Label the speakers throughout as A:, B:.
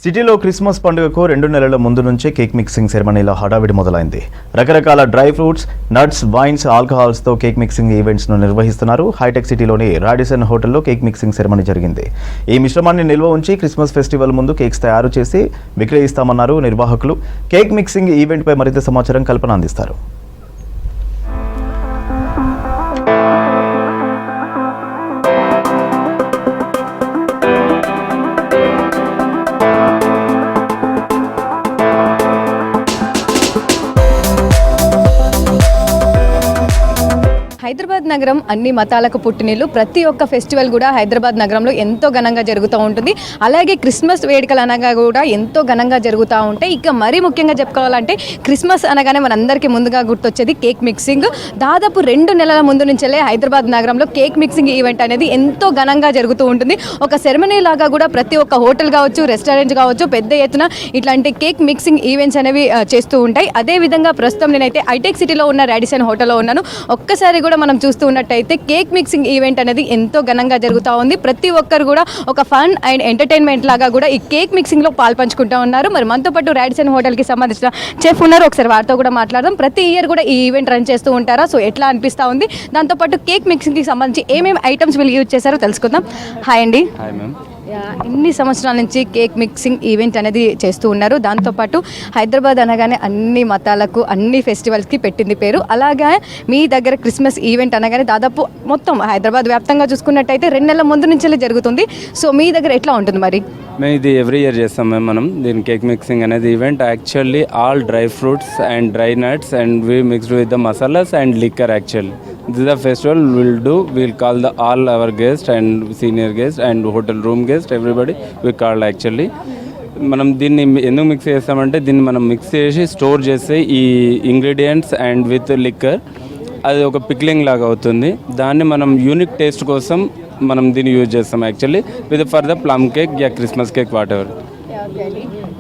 A: సిటీలో క్రిస్మస్ పండుగకు 2 నెలల ముందు నుంచే కేక్ మిక్సింగ్ సెరమనీల హడావిడి మొదలైంది. రకరకాల డ్రై ఫ్రూట్స్, నట్స్, వైన్స్, ఆల్కహాల్స్తో కేక్ మిక్సింగ్ ఈవెంట్స్ను నిర్వహిస్తున్నారు. హైటెక్ సిటీలోని రాడిసన్ హోటల్లో కేక్ మిక్సింగ్ సెరమనీ జరిగింది. ఈ మిశ్రమాన్ని నిల్వ ఉంచి క్రిస్మస్ ఫెస్టివల్ ముందు కేక్స్ తయారు చేసి విక్రయిస్తామన్నారు నిర్వాహకులు. కేక్ మిక్సింగ్ ఈవెంట్పై మరింత సమాచారం కల్పన అందిస్తారు.
B: హైదరాబాద్ నగరం అన్ని మతాలకు పుట్టినిల్లు. ప్రతి ఒక్క ఫెస్టివల్ కూడా హైదరాబాద్ నగరంలో ఎంతో ఘనంగా జరుగుతూ ఉంటుంది. అలాగే క్రిస్మస్ వేడుకలు అనగా కూడా ఎంతో ఘనంగా జరుగుతూ ఉంటాయి. ఇక మరీ ముఖ్యంగా చెప్పుకోవాలంటే క్రిస్మస్ అనగానే మనందరికీ ముందుగా గుర్తొచ్చేది కేక్ మిక్సింగ్. దాదాపు 2 నెలల ముందు నుంచే హైదరాబాద్ నగరంలో కేక్ మిక్సింగ్ ఈవెంట్ అనేది ఎంతో ఘనంగా జరుగుతూ ఉంటుంది. ఒక సెరమనీ లాగా కూడా ప్రతి ఒక్క హోటల్ కావచ్చు, రెస్టారెంట్ కావచ్చు, పెద్ద ఎత్తున ఇట్లాంటి కేక్ మిక్సింగ్ ఈవెంట్స్ అనేవి చేస్తూ ఉంటాయి. అదేవిధంగా ప్రస్తుతం నేనైతే హైటెక్ సిటీలో ఉన్న రాడిసన్ హోటల్లో ఉన్నాను. ఒక్కసారి కూడా మనం చూస్తూ ఉన్నట్టయితే కేక్ మిక్సింగ్ ఈవెంట్ అనేది ఎంతో ఘనంగా జరుగుతూ ఉంది. ప్రతి ఒక్కరు కూడా ఒక ఫన్ అండ్ ఎంటర్టైన్మెంట్ లాగా కూడా ఈ కేక్ మిక్సింగ్ లో పాల్పంచుకుంటూ ఉన్నారు. మరి మనతో పాటు రాడిసన్ హోటల్ కి సంబంధించిన చెఫ్ ఉన్నారు. ఒకసారి వారితో కూడా మాట్లాడదాం. ప్రతి ఇయర్ కూడా ఈ ఈవెంట్ రన్ చేస్తూ ఉంటారా? సో ఎట్లా అనిపిస్తూ ఉంది? దాంతోపాటు కేక్ మిక్సింగ్ కి సంబంధించి ఏమేమి ఐటమ్స్ వీళ్ళు యూజ్ చేశారో తెలుసుకుందాం. హాయ్ అండి.
C: Hi ma'am.
B: ఎన్ని సంవత్సరాల నుంచి కేక్ మిక్సింగ్ ఈవెంట్ అనేది చేస్తూ ఉన్నారు? దాంతోపాటు హైదరాబాద్ అనగానే అన్ని మతాలకు, అన్ని ఫెస్టివల్స్కి పెట్టింది పేరు. అలాగే మీ దగ్గర క్రిస్మస్ ఈవెంట్ అనగానే దాదాపు మొత్తం హైదరాబాద్ వ్యాప్తంగా చూసుకున్నట్టయితే 2 నెలల ముందు నుంచే జరుగుతుంది. సో మీ దగ్గర ఎట్లా ఉంటుంది మరి?
C: మేము ఇది ఎవ్రీ ఇయర్ చేస్తాం మ్యామ్. మనం దీని కేక్ మిక్సింగ్ అనేది event actually all dry fruits and dry nuts and we mixed with the masalas and liquor actually. This is a festival we'll call the all our guests and senior guests and hotel room guests, everybody we call actually. మనం దీన్ని ఎందుకు mix చేస్తామంటే దీన్ని మనం mix చేసి store చేస్తే ఈ ingredients and with liquor అది ఒక పిక్లింగ్ లాగా అవుతుంది. దాన్ని మనం యూనిక్ టేస్ట్ కోసం మనం దీన్ని యూజ్ చేస్తాం actually with for the plum cake yeah Christmas cake what ever.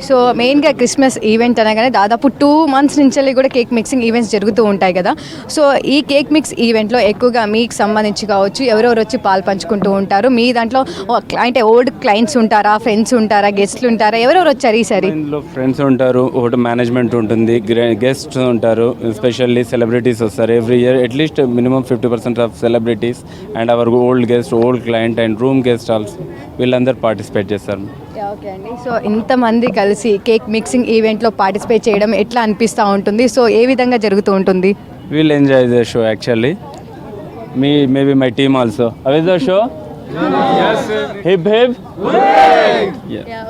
B: So మెయిన్గా క్రిస్మస్ ఈవెంట్ అనగానే దాదాపు 2 months నుంచి కూడా కేక్ మిక్సింగ్ ఈవెంట్స్ జరుగుతూ ఉంటాయి కదా. సో ఈ కేక్ మిక్స్ ఈవెంట్లో ఎక్కువగా మీకు సంబంధించి కావచ్చు ఎవరెవరు వచ్చి పాలు పంచుకుంటూ ఉంటారు? మీ దాంట్లో అంటే ఓల్డ్ క్లయింట్స్ ఉంటారా, ఫ్రెండ్స్ ఉంటారా, గెస్ట్లు ఉంటారా? ఎవరెవరు వచ్చారు ఈసారి?
C: ఇందులో ఫ్రెండ్స్ ఉంటారు, ఒకటి మేనేజ్మెంట్ ఉంటుంది, గెస్ట్స్ ఉంటారు, ఎస్పెషల్లీ సెలబ్రిటీస్ వస్తారు. Every year at least minimum 50% of celebrities and hour old guest, old client and room guest also వీళ్ళందరూ పార్టిసిపేట్ చేస్తారు.
B: ఓకే అండి. సో ఇంతమంది కలిసి కేక్ మిక్సింగ్ ఈవెంట్లో పార్టిసిపేట్ చేయడం ఎట్లా అనిపిస్తూ ఉంటుంది? సో ఏ విధంగా జరుగుతూ ఉంటుంది?
C: We'll enjoy the show actually. Maybe my team also. How is the show? Yes sir. Hip hip.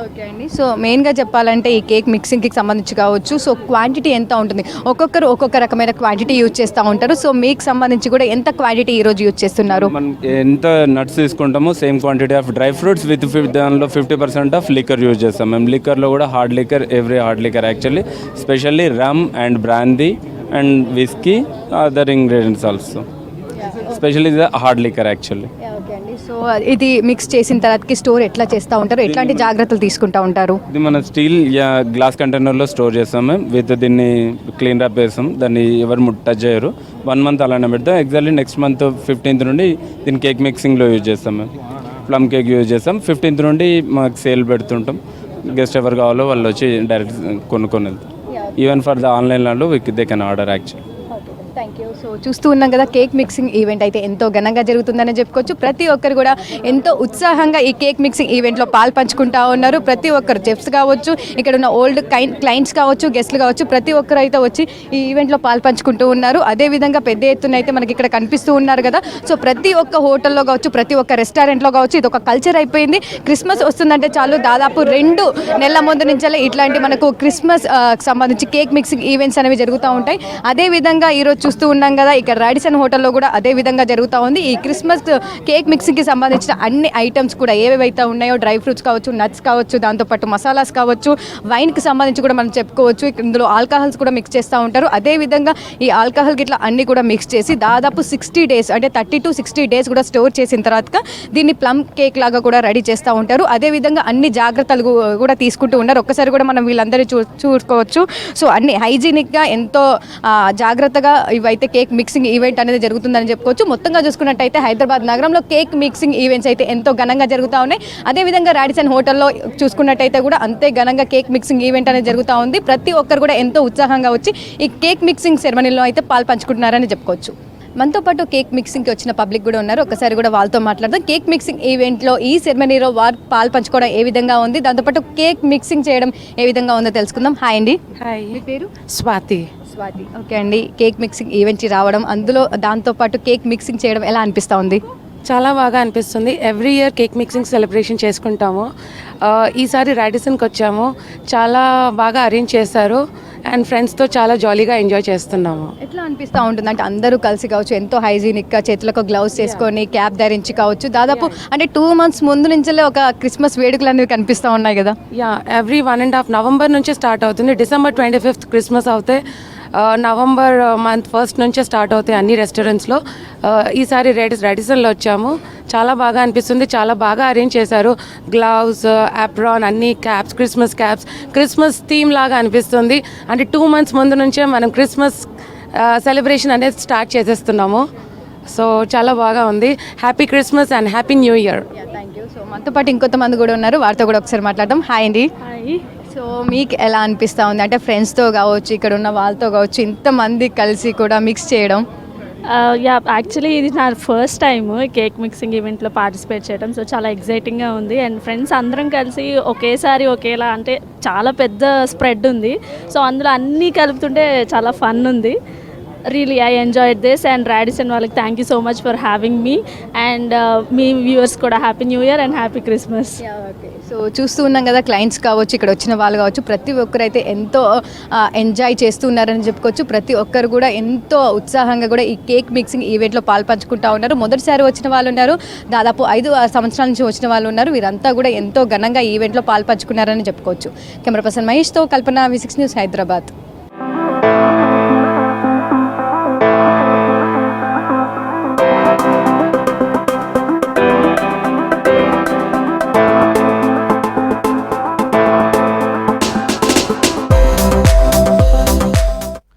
B: Okay అండి. సో మెయిన్గా చెప్పాలంటే ఈ కేక్ మిక్సింగ్కి సంబంధించి కావచ్చు, సో క్వాంటిటీ ఎంత ఉంటుంది? ఒక్కొక్కరు ఒక్కొక్క రకమైన క్వాంటిటీ యూజ్ చేస్తూ ఉంటారు. సో మీకు సంబంధించి కూడా ఎంత క్వాంటిటీ ఈరోజు యూజ్ చేస్తున్నారు?
C: మనం ఎంత నట్స్ తీసుకుంటామో same quantity of dry fruits with దానిలో 50% ఆఫ్ లిక్కర్ యూజ్ చేస్తాం. మేము లిక్కర్లో కూడా hard liquor, every hard liquor actually, specially rum and brandy and whisky, other ingredients also, specially the hard liquor actually.
B: Okay అండి. So ఇది mix చేసిన తర్వాతకి store ఎట్లా చేస్తూ ఉంటారు? ఎట్లాంటి జాగ్రత్తలు తీసుకుంటూ ఉంటారు?
C: ఇది మన స్టీల్ గ్లాస్ కంటైనర్లో స్టోర్ చేస్తాం మేము. విత్ దీన్ని క్లీన్ ర్యాప్ వేస్తాం, దాన్ని ఎవరు టచ్ చేయరు. 1 month అలానే పెడతాం. ఎగ్జాక్ట్లీ నెక్స్ట్ మంత్ 15th నుండి దీన్ని కేక్ మిక్సింగ్లో యూజ్ చేస్తాం మేము. ప్లమ్ కేక్ యూజ్ చేస్తాం. 15th నుండి మాకు సేల్ పెడుతుంటాం. గెస్ట్ ఎవరు కావాలో వాళ్ళు వచ్చి డైరెక్ట్ కొనుక్కొని వెళ్తాం. ఈవెన్ ఫర్ ద ఆన్లైన్లో they can order actually.
B: Thank you. So చూస్తూ ఉన్నాం కదా, కేక్ మిక్సింగ్ ఈవెంట్ అయితే ఎంతో ఘనంగా జరుగుతుందని చెప్పుకోవచ్చు. ప్రతి ఒక్కరు కూడా ఎంతో ఉత్సాహంగా ఈ కేక్ మిక్సింగ్ ఈవెంట్లో పాలు పంచుకుంటూ ఉన్నారు. ప్రతి ఒక్కరు చెఫ్స్ కావచ్చు, ఇక్కడ ఉన్న ఓల్డ్ క్లయింట్స్ కావచ్చు, గెస్ట్లు కావచ్చు, ప్రతి ఒక్కరు అయితే వచ్చి ఈ ఈవెంట్లో పాలు పంచుకుంటూ ఉన్నారు. అదేవిధంగా పెద్ద ఎత్తున అయితే మనకి ఇక్కడ కనిపిస్తూ ఉన్నారు కదా. సో ప్రతి ఒక్క హోటల్లో కావచ్చు, ప్రతి ఒక్క రెస్టారెంట్లో కావచ్చు, ఇది ఒక కల్చర్ అయిపోయింది. క్రిస్మస్ వస్తుందంటే చాలు దాదాపు 2 నెలల ముందు నుంచే ఇట్లాంటి మనకు క్రిస్మస్ సంబంధించి కేక్ మిక్సింగ్ ఈవెంట్స్ అనేవి జరుగుతూ ఉంటాయి. అదేవిధంగా ఈరోజు చూస్తూ ఉన్నాం కదా, ఇక్కడ రాడిసన్ హోటల్లో కూడా అదే విధంగా జరుగుతూ ఉంది. ఈ క్రిస్మస్ కేక్ మిక్సింగ్కి సంబంధించిన అన్ని ఐటమ్స్ కూడా ఏవేవైతే ఉన్నాయో, డ్రై ఫ్రూట్స్ కావచ్చు, నట్స్ కావచ్చు, దాంతోపాటు మసాలాస్ కావచ్చు, వైన్కి సంబంధించి కూడా మనం చెప్పుకోవచ్చు. ఇందులో ఆల్కహాల్స్ కూడా మిక్స్ చేస్తూ ఉంటారు. అదేవిధంగా ఈ ఆల్కహాల్ గిట్లా అన్ని కూడా మిక్స్ చేసి దాదాపు 60 days అంటే 30 to 60 days కూడా స్టోర్ చేసిన తర్వాత దీన్ని ప్లమ్ కేక్ లాగా కూడా రెడీ చేస్తూ ఉంటారు. అదేవిధంగా అన్ని జాగ్రత్తలు కూడా తీసుకుంటూ ఉన్నారు. ఒక్కసారి కూడా మనం వీళ్ళందరూ చూసుకోవచ్చు. సో అన్ని హైజీనిక్గా ఎంతో జాగ్రత్తగా ఇవైతే అయితే కేక్ మిక్సింగ్ ఈవెంట్ అనేది జరుగుతుందని చెప్పుకోవచ్చు. మొత్తంగా చూసుకున్నట్టయితే హైదరాబాద్ నగరంలో కేక్ మిక్సింగ్ ఈవెంట్స్ అయితే ఎంతో ఘనంగా జరుగుతూ ఉన్నాయి. అదేవిధంగా రాడిసన్ హోటల్లో చూసుకున్నట్టయితే కూడా అంతే ఘనంగా కేక్ మిక్సింగ్ ఈవెంట్ అనేది జరుగుతూ ఉంది. ప్రతి ఒక్కరు కూడా ఎంతో ఉత్సాహంగా వచ్చి ఈ కేక్ మిక్సింగ్ సెరమనీలో అయితే పంచుకుంటున్నారని చెప్పుకోవచ్చు. మనతో పాటు కేక్ మిక్సింగ్కి వచ్చిన పబ్లిక్ కూడా ఉన్నారు. ఒకసారి కూడా వాళ్ళతో మాట్లాడదాం. కేక్ మిక్సింగ్ ఈవెంట్లో ఈ సెరమనీలో వారు పంచుకోవడం ఏ విధంగా ఉంది, దాంతోపాటు కేక్ మిక్సింగ్ చేయడం ఏ విధంగా ఉందో తెలుసుకుందాం. హాయ్ అండి.
D: హాయ్,
B: మీ పేరు?
D: స్వాతి.
B: స్వాతి. ఓకే అండి. కేక్ మిక్సింగ్ ఈవెంట్కి రావడం, అందులో దాంతోపాటు కేక్ మిక్సింగ్ చేయడం ఎలా అనిపిస్తూ ఉంది?
D: చాలా బాగా అనిపిస్తుంది. Every year cake mixing celebration చేసుకుంటాము. ఈసారి రాడిసన్కి వచ్చాము. చాలా బాగా అరేంజ్ చేశారు అండ్ ఫ్రెండ్స్తో చాలా జాలీగా ఎంజాయ్ చేస్తున్నాము.
B: ఎట్లా అనిపిస్తూ ఉంటుంది అంటే అందరూ కలిసి కావచ్చు, ఎంతో హైజీనిక్గా చేతులకు గ్లౌస్ చేసుకొని క్యాప్ ధరించి కావచ్చు, దాదాపు అంటే 2 months ముందు నుంచే ఒక క్రిస్మస్ వేడుకలు అనేవి కనిపిస్తూ ఉన్నాయి కదా.
D: యా, ఎవ్రీ 1.5 నవంబర్ నుంచి స్టార్ట్ అవుతుంది. December 25th క్రిస్మస్ అవుతాయి. నవంబర్ మంత్ 1st నుంచే స్టార్ట్ అవుతాయి అన్ని రెస్టారెంట్స్లో. ఈసారి రాడిసన్లో వచ్చాము. చాలా బాగా అనిపిస్తుంది. చాలా బాగా అరేంజ్ చేశారు. గ్లౌస్, యాప్రాన్, అన్ని క్యాప్స్, క్రిస్మస్ థీమ్ లాగా అనిపిస్తుంది. అంటే 2 months ముందు నుంచే మనం క్రిస్మస్ సెలబ్రేషన్ అనేది స్టార్ట్ చేసేస్తున్నాము. సో చాలా బాగా ఉంది. Happy Christmas and happy new year.
B: Thank you. So మనతో పాటు ఇంకొంతమంది కూడా ఉన్నారు, వారితో కూడా ఒకసారి మాట్లాడదాం. హాయ్ అండి.
E: హాయ్.
B: సో మీకు ఎలా అనిపిస్తూ ఉంది అంటే ఫ్రెండ్స్తో కావచ్చు, ఇక్కడ ఉన్న వాళ్ళతో కావచ్చు, ఇంతమంది కలిసి కూడా మిక్స్ చేయడం?
E: యా, యాక్చువల్లీ ఇది నా ఫస్ట్ టైం కేక్ మిక్సింగ్ ఈవెంట్లో పార్టిసిపేట్ చేయడం. సో చాలా ఎగ్జైటింగ్గా ఉంది అండ్ ఫ్రెండ్స్ అందరం కలిసి ఒకేసారి ఒకేలా అంటే చాలా పెద్ద స్ప్రెడ్ ఉంది. సో అందులో అన్నీ కలుపుతుంటే చాలా ఫన్ ఉంది. Really I enjoyed this and Radisson వాళ్ళకి thank you so much for having me and మీ వ్యూవర్స్ కూడా happy new year and happy Christmas.
B: Okay. So చూస్తూ ఉన్నాం కదా, క్లయింట్స్ కావచ్చు, ఇక్కడ వచ్చిన వాళ్ళు కావచ్చు, ప్రతి ఒక్కరైతే ఎంతో ఎంజాయ్ చేస్తున్నారని చెప్పుకోవచ్చు. ప్రతి ఒక్కరు కూడా ఎంతో ఉత్సాహంగా కూడా ఈ కేక్ మిక్సింగ్ ఈవెంట్లో పాల్పంచుకుంటూ ఉన్నారు. మొదటిసారి వచ్చిన వాళ్ళు ఉన్నారు, దాదాపు 5-6 సంవత్సరాల నుంచి వచ్చిన వాళ్ళు ఉన్నారు. వీరంతా కూడా ఎంతో ఘనంగా ఈ ఈవెంట్లో పాల్పంచుకున్నారని చెప్పుకోవచ్చు. కెమెరా పర్సన్ మహేష్తో కల్పన, V6 న్యూస్, హైదరాబాద్.